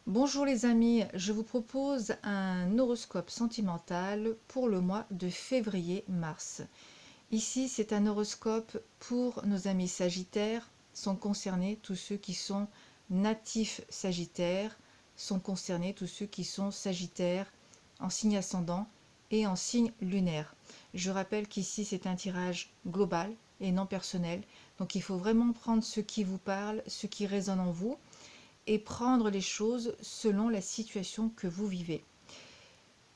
Bonjour les amis, je vous propose un horoscope sentimental pour le mois de février-mars. Ici, c'est un horoscope pour nos amis sagittaires, sont concernés tous ceux qui sont natifs sagittaires, sont concernés tous ceux qui sont sagittaires en signe ascendant et en signe lunaire. Je rappelle qu'ici, c'est un tirage global et non personnel, donc il faut vraiment prendre ce qui vous parle, ce qui résonne en vous, et prendre les choses selon la situation que vous vivez.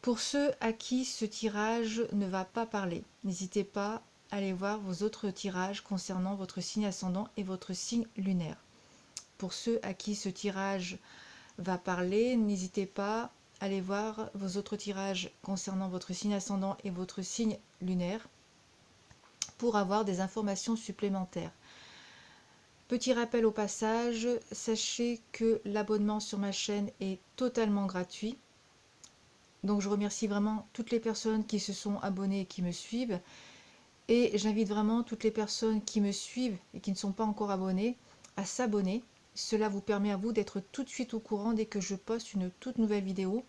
Pour ceux à qui ce tirage ne va pas parler, n'hésitez pas à aller voir vos autres tirages concernant votre signe ascendant et votre signe lunaire. Pour ceux à qui ce tirage va parler, n'hésitez pas à aller voir vos autres tirages concernant votre signe ascendant et votre signe lunaire pour avoir des informations supplémentaires. Petit rappel au passage, sachez que l'abonnement sur ma chaîne est totalement gratuit. Donc je remercie vraiment toutes les personnes qui se sont abonnées et qui me suivent. Et j'invite vraiment toutes les personnes qui me suivent et qui ne sont pas encore abonnées à s'abonner. Cela vous permet à vous d'être tout de suite au courant dès que je poste une toute nouvelle vidéo.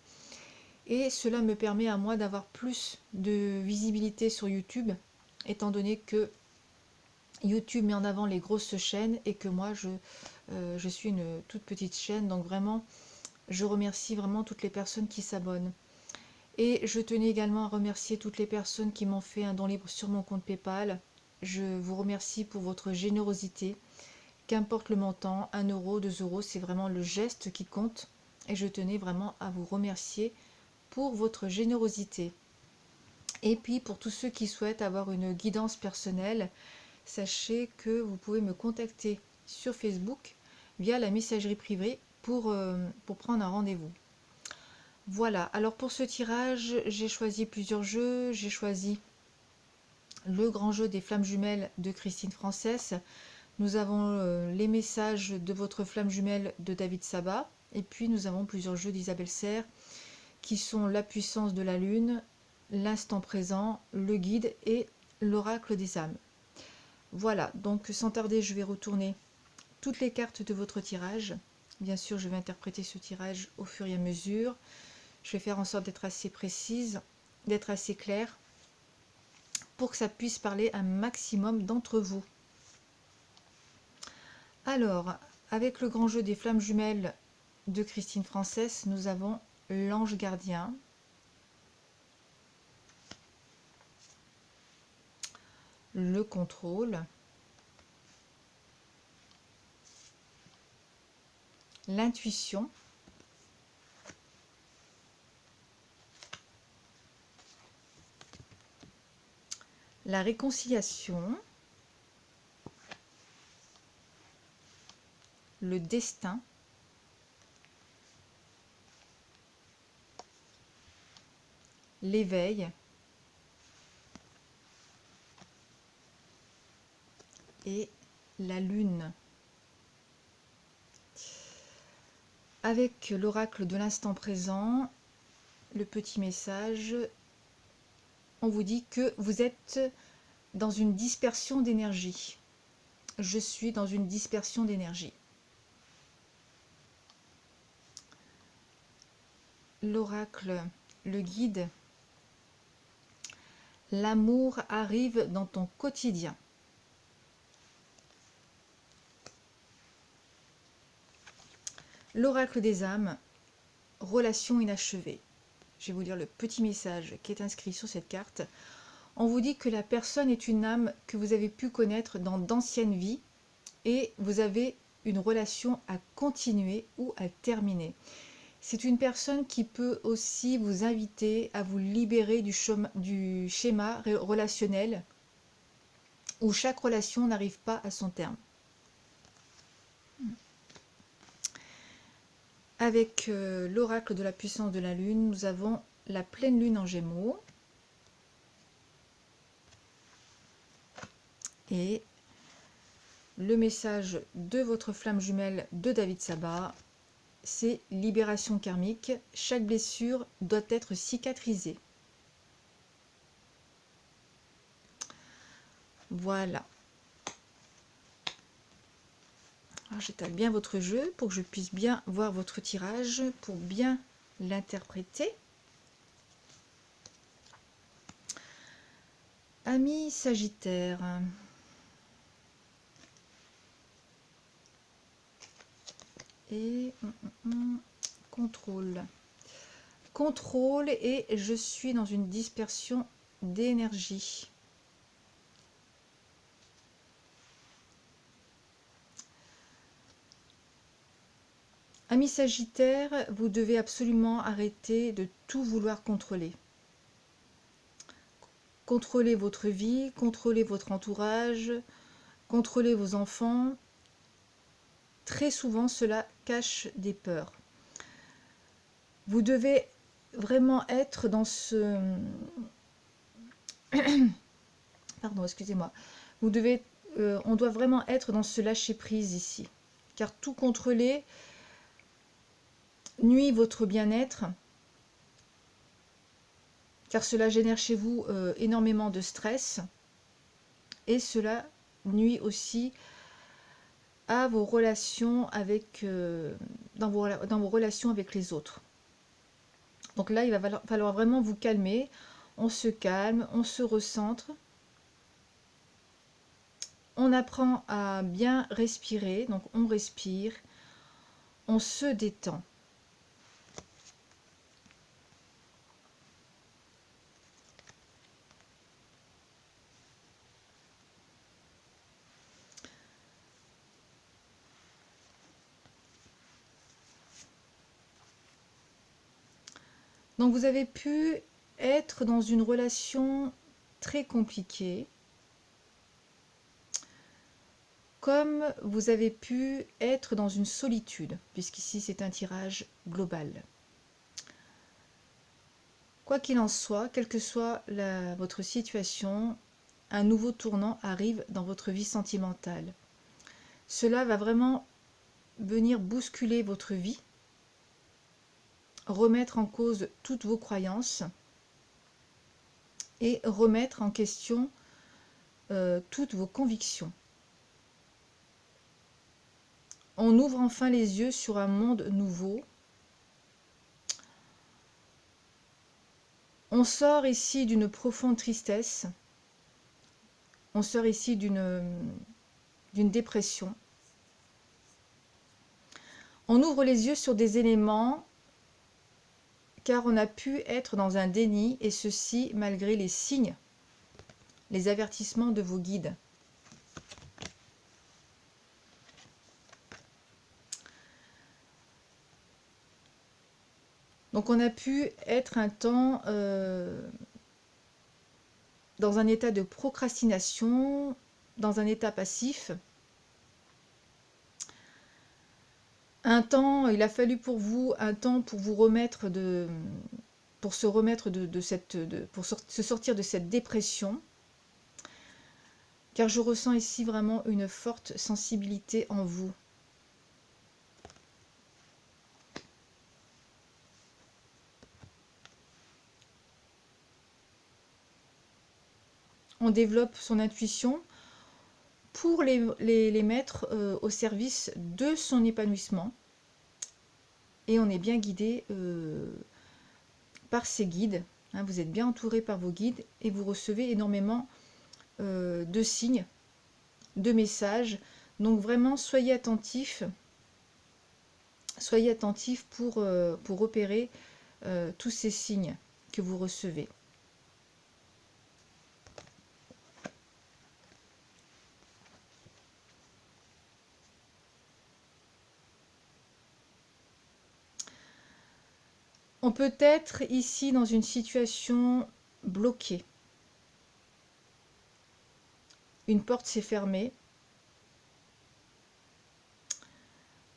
Et cela me permet à moi d'avoir plus de visibilité sur YouTube, étant donné que YouTube met en avant les grosses chaînes et que moi je suis une toute petite chaîne, donc vraiment je remercie vraiment toutes les personnes qui s'abonnent. Et je tenais également à remercier toutes les personnes qui m'ont fait un don libre sur mon compte PayPal. Je vous remercie pour votre générosité, qu'importe le montant, 1 euro, 2 euros, c'est vraiment le geste qui compte. Et je tenais vraiment à vous remercier pour votre générosité. Et puis pour tous ceux qui souhaitent avoir une guidance personnelle, sachez que vous pouvez me contacter sur Facebook via la messagerie privée pour prendre un rendez-vous. Voilà, alors pour ce tirage, j'ai choisi plusieurs jeux. J'ai choisi le grand jeu des flammes jumelles de Christine Frances. Nous avons les messages de votre flamme jumelle de David Sabat. Et puis nous avons plusieurs jeux d'Isabelle Serre qui sont la puissance de la lune, l'instant présent, le guide et l'oracle des âmes. Voilà, donc sans tarder, je vais retourner toutes les cartes de votre tirage. Bien sûr, je vais interpréter ce tirage au fur et à mesure. Je vais faire en sorte d'être assez précise, d'être assez claire, pour que ça puisse parler un maximum d'entre vous. Alors, avec le grand jeu des flammes jumelles de Christine Frances, nous avons l'ange gardien, le contrôle, l'intuition, la réconciliation, le destin, l'éveil et la lune. Avec l'oracle de l'instant présent, le petit message, on vous dit que vous êtes dans une dispersion d'énergie. Je suis dans une dispersion d'énergie. L'oracle, le guide, l'amour arrive dans ton quotidien. L'oracle des âmes, relation inachevée. Je vais vous lire le petit message qui est inscrit sur cette carte. On vous dit que la personne est une âme que vous avez pu connaître dans d'anciennes vies et vous avez une relation à continuer ou à terminer. C'est une personne qui peut aussi vous inviter à vous libérer du schéma relationnel où chaque relation n'arrive pas à son terme. Avec l'oracle de la puissance de la lune, nous avons la pleine lune en Gémeaux et le message de votre flamme jumelle de David Sabat, c'est libération karmique. Chaque blessure doit être cicatrisée. Voilà. Alors, j'étale bien votre jeu pour que je puisse bien voir votre tirage, pour bien l'interpréter. Ami Sagittaire. Et contrôle. Contrôle et je suis dans une dispersion d'énergie. Ami Sagittaire, vous devez absolument arrêter de tout vouloir contrôler. Contrôlez votre vie, contrôlez votre entourage, contrôlez vos enfants. Très souvent, cela cache des peurs. Vous devez vraiment être dans ce... Pardon, excusez-moi. Vous devez, on doit vraiment être dans ce lâcher-prise ici. Car tout contrôler nuit votre bien-être. Car cela génère chez vous énormément de stress. Et cela nuit aussi à vos relations avec, dans vos relations avec les autres. Donc là, il va falloir vraiment vous calmer. On se calme, on se recentre. On apprend à bien respirer. Donc on respire, on se détend. Donc vous avez pu être dans une relation très compliquée, comme vous avez pu être dans une solitude, puisqu'ici c'est un tirage global. Quoi qu'il en soit, quelle que soit votre situation, un nouveau tournant arrive dans votre vie sentimentale. Cela va vraiment venir bousculer votre vie, remettre en cause toutes vos croyances et remettre en question toutes vos convictions. On ouvre enfin les yeux sur un monde nouveau. On sort ici d'une profonde tristesse. On sort ici d'une dépression. On ouvre les yeux sur des éléments car on a pu être dans un déni et ceci malgré les signes, les avertissements de vos guides. Donc on a pu être un temps dans un état de procrastination, dans un état passif. Un temps, il a fallu pour vous un temps pour vous remettre pour se remettre pour se sortir de cette dépression. Car je ressens ici vraiment une forte sensibilité en vous. On développe son intuition pour les mettre au service de son épanouissement. Et on est bien guidé par ces guides. Hein, vous êtes bien entouré par vos guides et vous recevez énormément de signes, de messages. Donc vraiment, soyez attentifs pour repérer tous ces signes que vous recevez. On peut être ici dans une situation bloquée. Une porte s'est fermée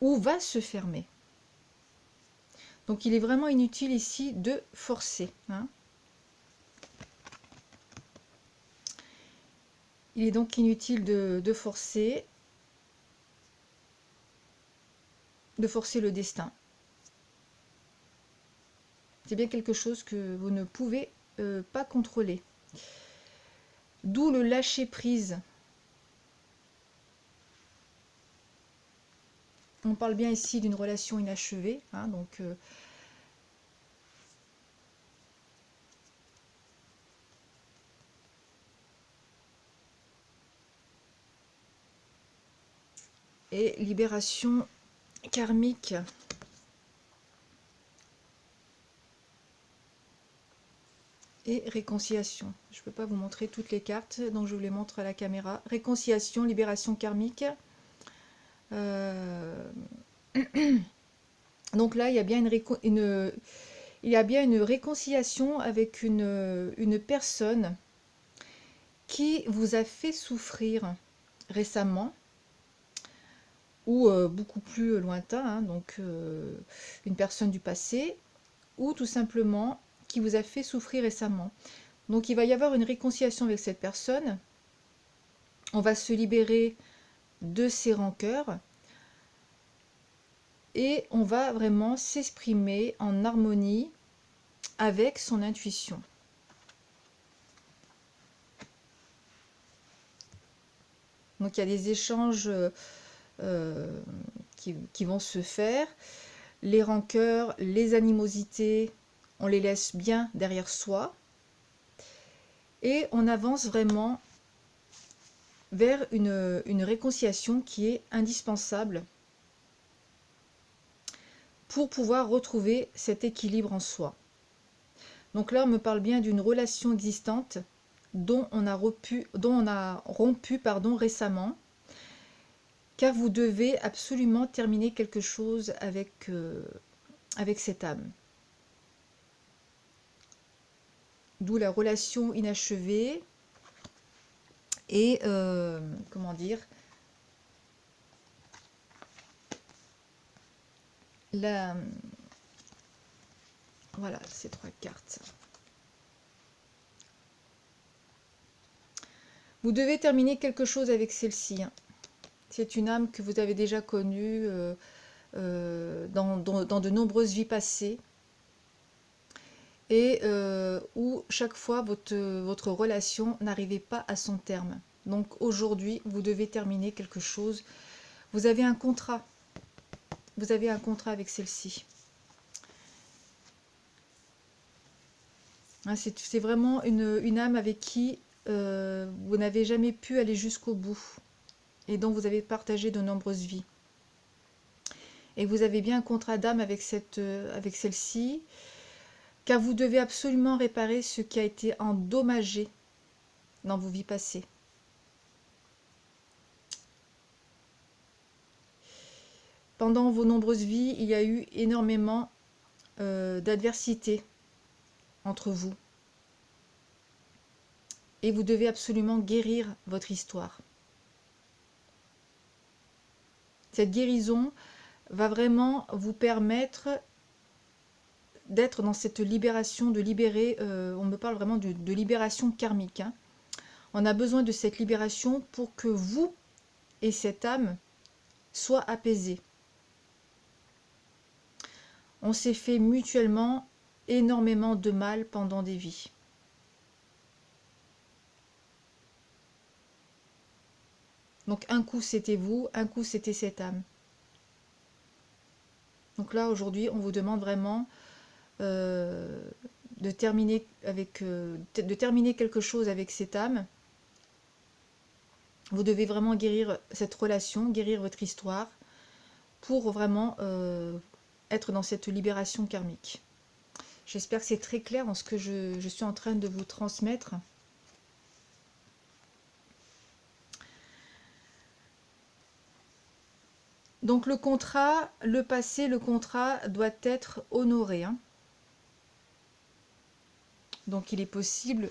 ou va se fermer. Donc il est vraiment inutile ici de forcer. Hein. Il est donc inutile de forcer le destin. C'est bien quelque chose que vous ne pouvez pas contrôler. D'où le lâcher prise. On parle bien ici d'une relation inachevée, hein, donc et libération karmique. Et réconciliation. Je ne peux pas vous montrer toutes les cartes, donc je vous les montre à la caméra. Réconciliation, libération karmique. Donc là, il y a bien une réconciliation avec une personne qui vous a fait souffrir récemment ou beaucoup plus lointain, hein, donc une personne du passé, ou tout simplement qui vous a fait souffrir récemment. Donc il va y avoir une réconciliation avec cette personne. On va se libérer de ses rancœurs et on va vraiment s'exprimer en harmonie avec son intuition. Donc il y a des échanges qui vont se faire. Les rancœurs, les animosités, on les laisse bien derrière soi. Et on avance vraiment vers une réconciliation qui est indispensable pour pouvoir retrouver cet équilibre en soi. Donc là, on me parle bien d'une relation existante dont on a rompu récemment, car vous devez absolument terminer quelque chose avec cette âme. D'où la relation inachevée et, comment dire, voilà, ces trois cartes. Vous devez terminer quelque chose avec celle-ci. C'est une âme que vous avez déjà connue dans de nombreuses vies passées. Et où chaque fois votre relation n'arrivait pas à son terme. Donc aujourd'hui, vous devez terminer quelque chose. Vous avez un contrat. Vous avez un contrat avec celle-ci. Hein, c'est vraiment une âme avec qui vous n'avez jamais pu aller jusqu'au bout. Et dont vous avez partagé de nombreuses vies. Et vous avez bien un contrat d'âme avec celle-ci. Car vous devez absolument réparer ce qui a été endommagé dans vos vies passées. Pendant vos nombreuses vies, il y a eu énormément d'adversité entre vous. Et vous devez absolument guérir votre histoire. Cette guérison va vraiment vous permettre d'être dans cette libération, de libérer, on me parle vraiment de libération karmique. Hein. On a besoin de cette libération pour que vous et cette âme soient apaisés. On s'est fait mutuellement énormément de mal pendant des vies. Donc un coup c'était vous, un coup c'était cette âme. Donc là aujourd'hui on vous demande vraiment de terminer quelque chose avec cette âme. Vous devez vraiment guérir cette relation, guérir votre histoire pour vraiment être dans cette libération karmique. J'espère que c'est très clair dans ce que je suis en train de vous transmettre. Donc le contrat, le passé, le contrat doit être honoré. Hein. Donc il est possible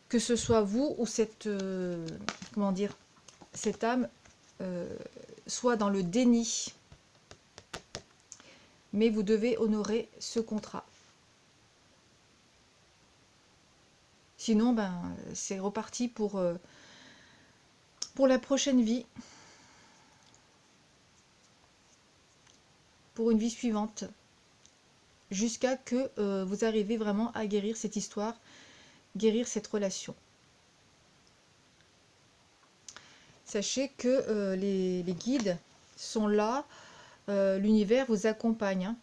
que ce soit vous ou cette âme soit dans le déni. Mais vous devez honorer ce contrat. Sinon, c'est reparti pour la prochaine vie. Pour une vie suivante. Jusqu'à que vous arrivez vraiment à guérir cette histoire, guérir cette relation. Sachez que les guides sont là. L'univers vous accompagne, hein.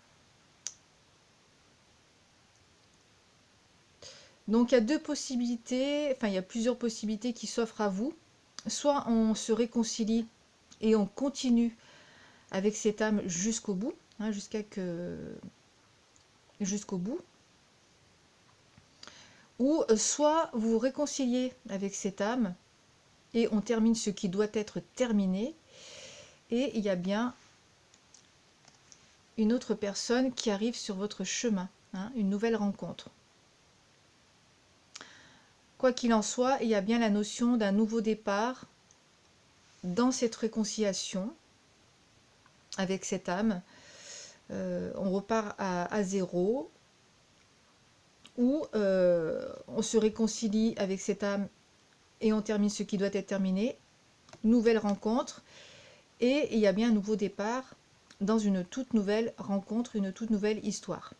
Donc il y a deux possibilités, enfin il y a plusieurs possibilités qui s'offrent à vous. Soit on se réconcilie et on continue avec cette âme jusqu'au bout, hein, jusqu'au bout. Ou soit vous vous réconciliez avec cette âme et on termine ce qui doit être terminé. Et il y a bien une autre personne qui arrive sur votre chemin, hein, une nouvelle rencontre. Quoi qu'il en soit, il y a bien la notion d'un nouveau départ dans cette réconciliation avec cette âme. On repart à zéro, ou on se réconcilie avec cette âme et on termine ce qui doit être terminé. Nouvelle rencontre, et il y a bien un nouveau départ dans une toute nouvelle rencontre, une toute nouvelle histoire.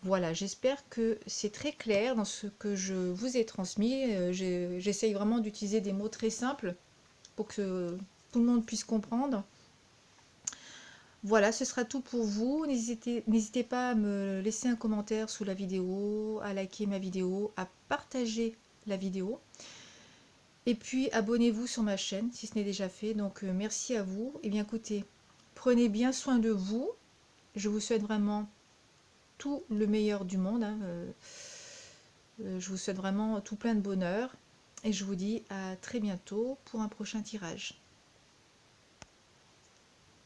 Voilà, j'espère que c'est très clair dans ce que je vous ai transmis. J'essaye vraiment d'utiliser des mots très simples pour que tout le monde puisse comprendre. Voilà, ce sera tout pour vous. N'hésitez pas à me laisser un commentaire sous la vidéo, à liker ma vidéo, à partager la vidéo. Et puis abonnez-vous sur ma chaîne si ce n'est déjà fait. Donc merci à vous. Et bien écoutez, prenez bien soin de vous. Je vous souhaite vraiment tout le meilleur du monde, hein. Je vous souhaite vraiment tout plein de bonheur. Et je vous dis à très bientôt pour un prochain tirage.